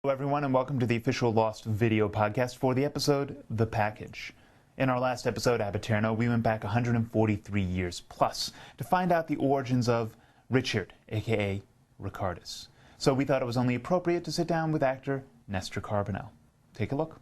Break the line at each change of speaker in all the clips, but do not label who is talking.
Hello everyone and welcome to the official Lost video podcast for the episode The Package. In our last episode, Apaterno, we went back 143 years plus to find out the origins of Richard, aka Ricardus. So we thought it was only appropriate to sit down with actor Nestor Carbonell. Take a look.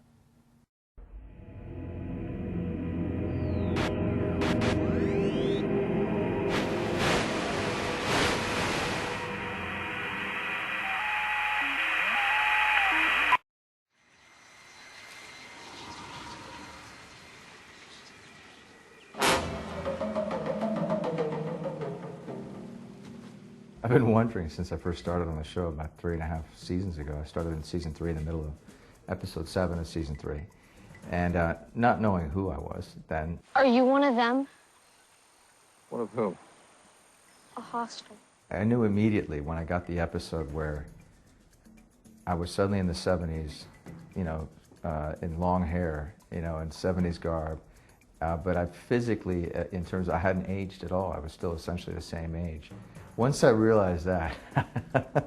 I've been wondering since I first started on the show about 3.5 seasons ago. I started in season 3 in the middle of episode 7 of season 3. And not knowing who I was then.
Are you one of them?
One of whom?
A hostile.
I knew immediately when I got the episode where I was suddenly in the 70s, you know, in long hair, you know, in 70s garb. But I physically, in terms of, I hadn't aged at all. I was still essentially the same age. Once I realized that,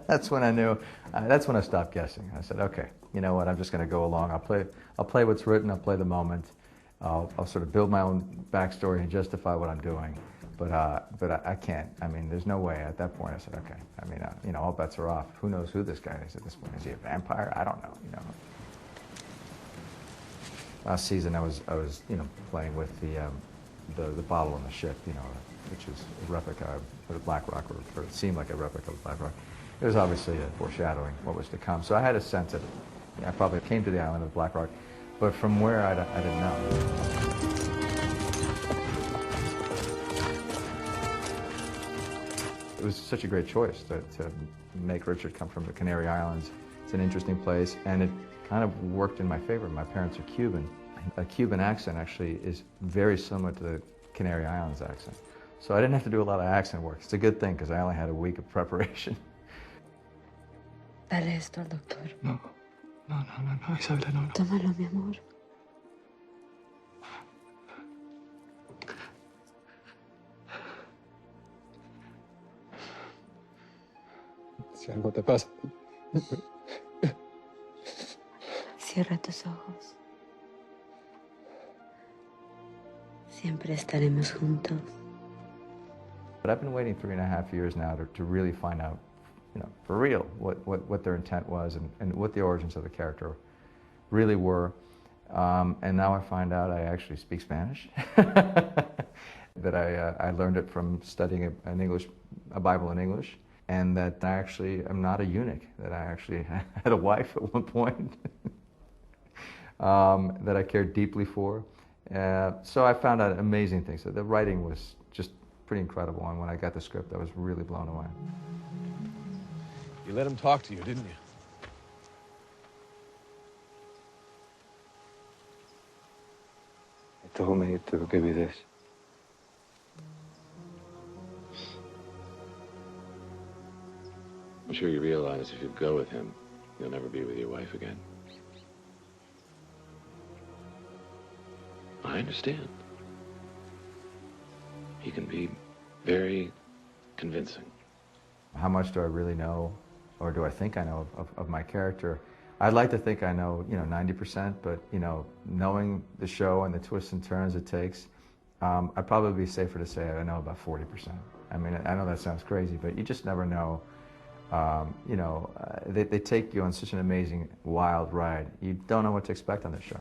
that's when I knew, that's when I stopped guessing. I said, okay, you know what, I'm just going to go along. I'll play what's written, I'll play the moment. I'll sort of build my own backstory and justify what I'm doing. But I can't. I mean, there's no way. At that point, I said, okay. I mean, you know, all bets are off. Who knows who this guy is at this point? Is he a vampire? I don't know, you know. Last season, I was, you know, playing with the bottle on the ship, you know, which is a replica of Black Rock, or it seemed like a replica of Black Rock. It was obviously a foreshadowing what was to come. So I had a sense that I probably came to the island of Black Rock, but from where I didn't know. It was such a great choice to make Richard come from the Canary Islands. It's an interesting place, and it kind of worked in my favor. My parents are Cuban. A Cuban accent actually is very similar to the Canary Islands accent. So I didn't have to do a lot of accent work. It's a good thing because I only had a week of preparation.
Dale esto al doctor.
No, Isabela, no.
Tómalo, mi amor.
Si algo te pasa.
Cierra tus ojos. Siempre estaremos juntos.
But I've been waiting 3.5 years now to really find out, you know, for real, what their intent was and what the origins of the character really were. And now I find out I actually speak Spanish. That I learned it from studying a Bible in English, and that I actually am not a eunuch, that I actually had a wife at one point that I cared deeply for. So I found out amazing things. The writing was just pretty incredible, and when I got the script, I was really blown away.
You let him talk to you, didn't you?
He told me to give you this.
I'm sure you realize if you go with him, you'll never be with your wife again. I understand. He can be very convincing.
How much do I really know, or do I think I know of my character? I'd like to think I know, you know, 90%, but, you know, knowing the show and the twists and turns it takes, I'd probably be safer to say I know about 40%. I mean, I know that sounds crazy, but you just never know. You know, they take you on such an amazing, wild ride. You don't know what to expect on this show.